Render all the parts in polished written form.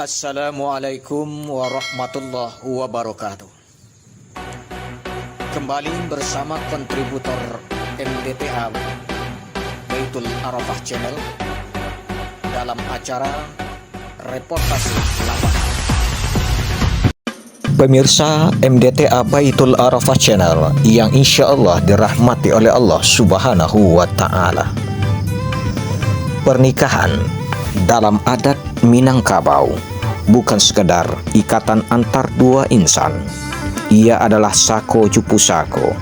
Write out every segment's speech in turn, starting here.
Assalamualaikum warahmatullahi wabarakatuh. Kembali bersama kontributor MDTA Baitul Arafah Channel dalam acara Reportase Lapangan. Pemirsa MDTA Baitul Arafah Channel yang insya Allah dirahmati oleh Allah Subhanahu wa Ta'ala. Pernikahan dalam adat Minangkabau bukan sekedar ikatan antar dua insan. Ia adalah sako jupu sako,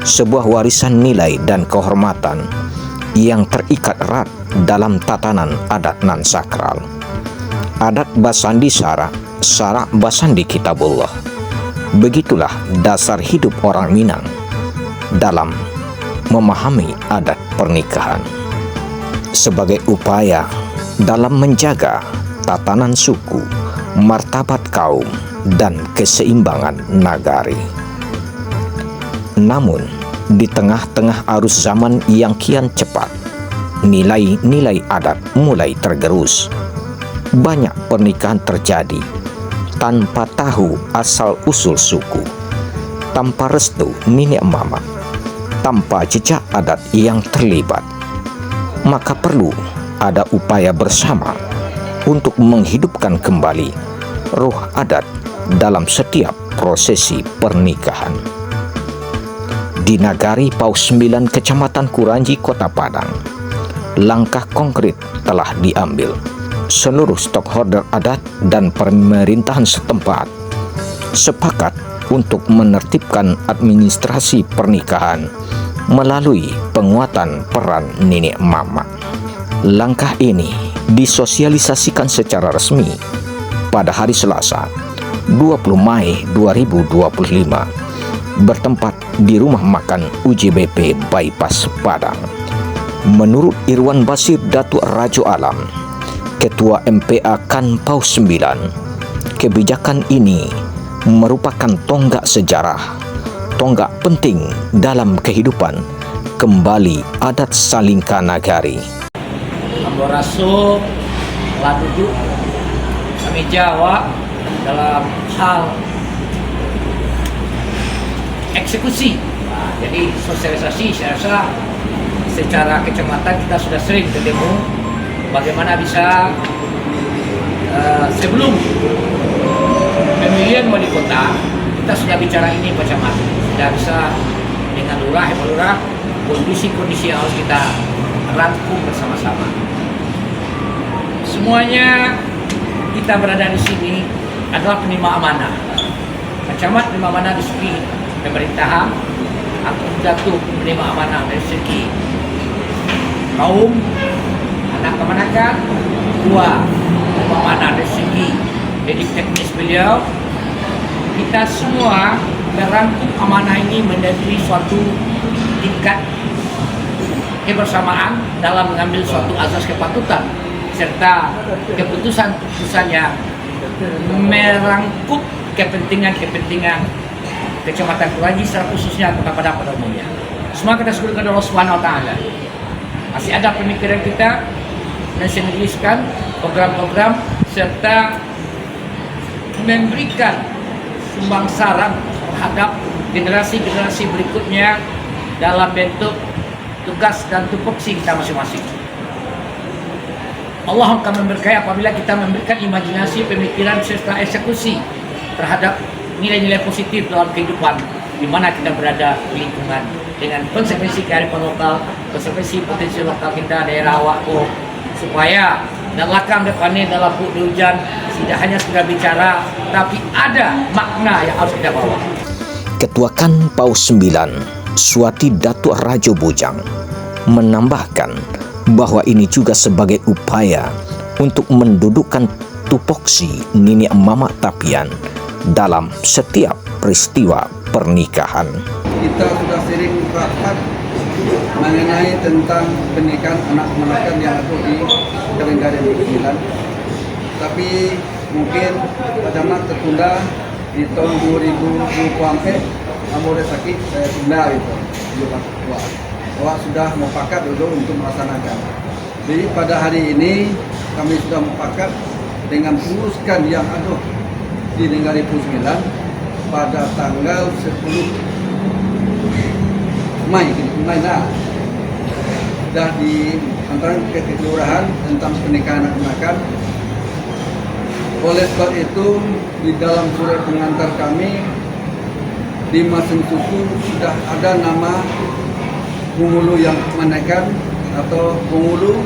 sebuah warisan nilai dan kehormatan yang terikat erat dalam tatanan adat nan sakral. Adat basandi syarak, syarak basandi kitabullah. Begitulah dasar hidup orang Minang dalam memahami adat pernikahan sebagai upaya dalam menjaga tatanan suku, martabat kaum, dan keseimbangan nagari. Namun, di tengah-tengah arus zaman yang kian cepat, nilai-nilai adat mulai tergerus. Banyak pernikahan terjadi tanpa tahu asal-usul suku, tanpa restu nenek mama, tanpa jejak adat yang terlibat. Maka perlu ada upaya bersama untuk menghidupkan kembali ruh adat dalam setiap prosesi pernikahan. Di Nagari Paus 9 Kecamatan Kuranji, Kota Padang, langkah konkret telah diambil. Seluruh stakeholder adat dan pemerintahan setempat sepakat untuk menertibkan administrasi pernikahan melalui penguatan peran nenek mama. Langkah ini disosialisasikan secara resmi pada hari Selasa 20 Mei 2025 bertempat di Rumah Makan UJBP Bypass Padang. Menurut Irwan Basir Datuk Rajo Alam, Ketua MPA KAN Paus 9, kebijakan ini merupakan tonggak sejarah, tonggak penting dalam kehidupan kembali adat Salingka Nagari. Amboraso telah duduk kami Jawa dalam hal eksekusi. Jadi sosialisasi saya rasa secara kecamatan kita sudah sering ketemu bagaimana bisa sebelum pemilihan wali kota kita sudah bicara ini macam-macam, sudah bisa dengan lurah, kondisi-kondisi yang harus kita rangkum bersama-sama. Semuanya kita berada di sini adalah penerima amanah. Camat penerima amanah di segi pemerintahan, aku jatuh penerima amanah dari segi kaum, anak kemanakan, dua penerima amanah dari segi didik teknis beliau. Kita semua merangkum amanah ini menjadi suatu tingkat kebersamaan dalam mengambil suatu azas kepatutan serta keputusan-keputusan yang merangkup kepentingan-kepentingan Kecamatan Kuranji secara khususnya Kota Padang pada umumnya. Semua kita syukurkan Allah Subhanahu wa Ta'ala. Masih ada pemikiran kita mensinergiskan program-program serta memberikan sumbang saran terhadap generasi-generasi berikutnya dalam bentuk tugas dan tupoksi kita masing-masing. Allah akan memberkahi apabila kita memberikan imajinasi, pemikiran serta eksekusi terhadap nilai-nilai positif dalam kehidupan di mana kita berada di lingkungan dengan konsekuensi kearifan lokal, konsekuensi potensi lokal kita daerah Wako, supaya dalam depannya dalam hujan tidak hanya sekedar bicara tapi ada makna yang harus kita bawa. Ketua KAN Paus 9 Suwati Datuk Rajo Bujang menambahkan bahwa ini juga sebagai upaya untuk mendudukkan tupoksi nenek mama Tapian dalam setiap peristiwa pernikahan. Kita sudah sering rapat mengenai tentang pernikahan anak kemenakan yang ada di Kelenggaran 9, tapi mungkin Camat tertunda di tahun 2024. Amore sakit, saya tunda itu. Bahwa sudah mufakat dulu untuk melaksanakan. Jadi pada hari ini kami sudah mufakat dengan penguruskan yang ada di negara Sembilan pada tanggal 10 Mei dah di antara kelurahan tentang pernikahan anak-anak. Oleh sebab itu di dalam surat pengantar kami di masing suku sudah ada nama penghulu yang menaikkan atau penghulu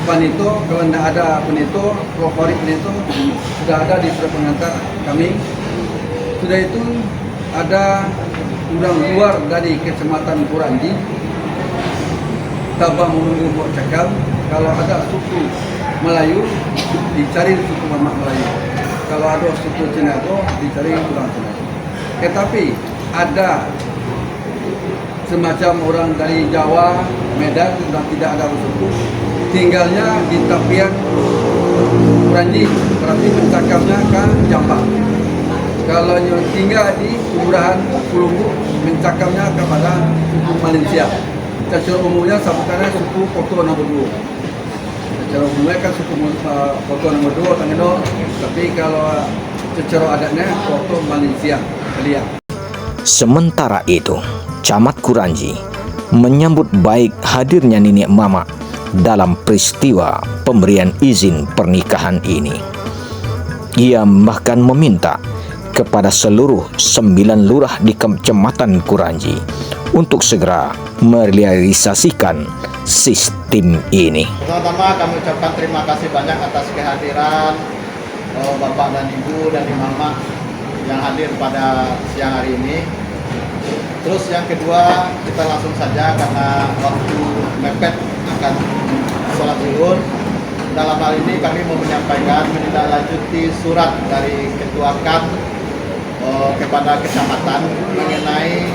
panito. Kalau tidak ada panito, favorit panito sudah ada di surat pengantar kami. Sudah itu ada orang luar dari Kecamatan Kuranji tabah menunggu buat cakap. Kalau ada suku Melayu dicari suku Mamak Melayu, kalau ada suku Cina dicari orang Cina. Tetapi ada semacam orang dari Jawa, Medan sudah tidak ada suku, tinggalnya di tepian Kuranji, berarti mencakapnya ke Jampak. Kalau yang tinggal di Kelurahan Kulumbu mencakapnya kepada suku Malaysia. Secara umumnya sebutannya suku Koto nomor 2. Secara umumnya kan suku Koto nomor 2 Tangeno, tapi kalau secara adatnya Koto Malaysia Kelia. Sementara itu, Camat Kuranji menyambut baik hadirnya Nenek Mama dalam peristiwa pemberian izin pernikahan ini. Ia bahkan meminta kepada seluruh 9 lurah di Kecamatan Kuranji untuk segera merealisasikan sistem ini. Pertama-tama kami ucapkan terima kasih banyak atas kehadiran Bapak dan Ibu dan Mama yang hadir pada siang hari ini. Terus yang kedua, kita langsung saja karena waktu mepet akan sholat zuhur. Dalam hal ini kami mau menyampaikan menindaklanjuti surat dari Ketua KAN kepada kecamatan mengenai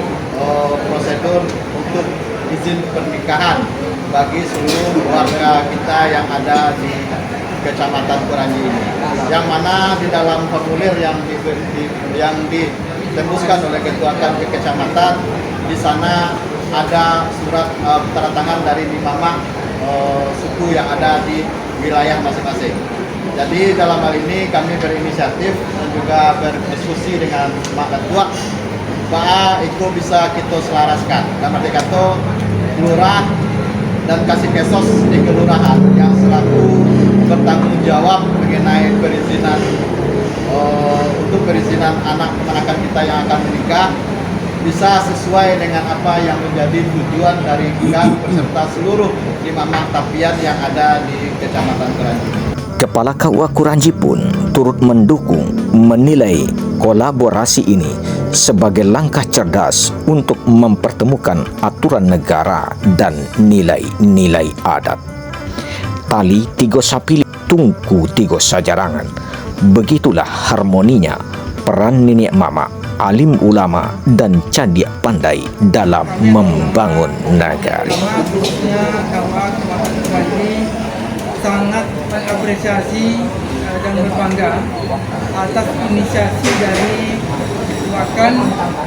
prosedur untuk izin pernikahan bagi seluruh warga kita yang ada di Kecamatan Kuranji ini. Yang mana di dalam formulir yang ditembuskan oleh Ketua KAN ke kecamatan, di sana ada surat tanda tangan dari Mama suku yang ada di wilayah masing-masing. Jadi dalam hal ini kami berinisiatif dan juga berdiskusi dengan Mak Ketua, Pak itu bisa kita selaraskan. Karena dikata lurah dan kasih kesos di kelurahan yang selaku bertanggung jawab mengenai perizinan untuk perizinan anak keponakan kita yang akan menikah bisa sesuai dengan apa yang menjadi tujuan dari KAN beserta seluruh 5 tapian yang ada di Kecamatan Kuranji. Kepala KUA Kuranji pun turut mendukung, menilai kolaborasi ini sebagai langkah cerdas untuk mempertemukan aturan negara dan nilai-nilai adat. Tali tiga sapili, tungku tiga sajarangan. Begitulah harmoninya peran Nenek Mama, alim ulama dan candiak pandai dalam membangun negara. Khususnya kawan Kuranji sangat mengapresiasi dan berbangga atas inisiasi dari KAN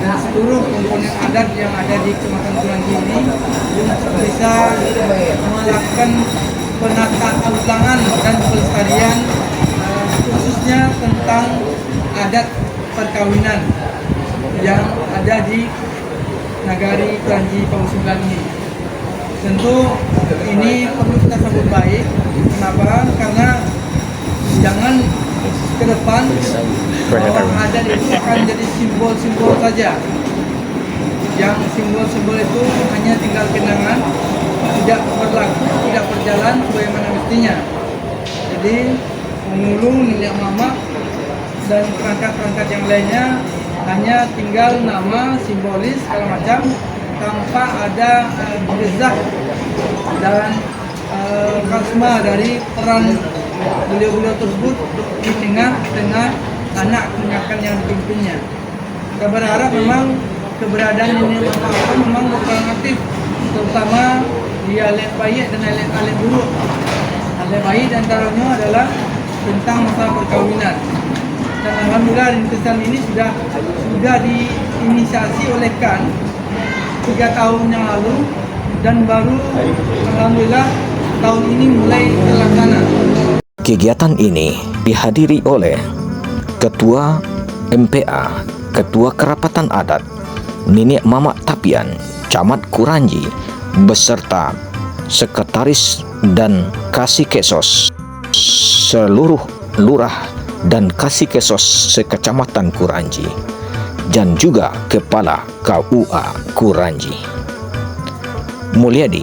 dan seluruh komponen adat yang ada di Kecamatan Kuranji ini untuk bisa melakukan penataan ulangan dan pelestarian khususnya tentang adat perkawinan yang ada di Nagari Kuranji Sembilan ini. Tentu ini perlu kita sambut baik. Kenapa? Karena jangan ke depan bahwa adat itu akan jadi simbol-simbol saja. Yang simbol-simbol itu hanya tinggal kenangan, tidak berlaku, tidak berjalan sebagaimana mestinya. Jadi penghulu, Nenek Mama dan perangkat-perangkat yang lainnya hanya tinggal nama, simbolis, segala macam, tanpa ada jejak dan karisma dari peran beliau-beliau tersebut di tengah-tengah anak keponakan yang dipimpinnya. Kita berharap memang keberadaan Nenek Mama itu memang berperan aktif, terutama di alet bayi dan alet buruk. Alet bayi dan antaranya adalah tentang masalah perkawinan. Dan alhamdulillah rintisan ini sudah diinisiasi oleh KAN 3 tahun yang lalu dan baru alhamdulillah tahun ini mulai terlaksana. Kegiatan ini dihadiri oleh Ketua MPA, Ketua Kerapatan Adat, Nenek Mamak Tapian, Camat Kuranji, beserta Sekretaris dan Kasikesos seluruh lurah dan Kasikesos sekecamatan Kuranji, dan juga Kepala KUA Kuranji. Mulyadi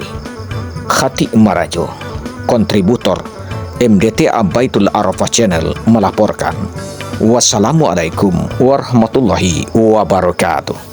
Khati Marajo, kontributor MDTA Baitul Arafah Channel melaporkan. Wassalamualaikum warahmatullahi wabarakatuh.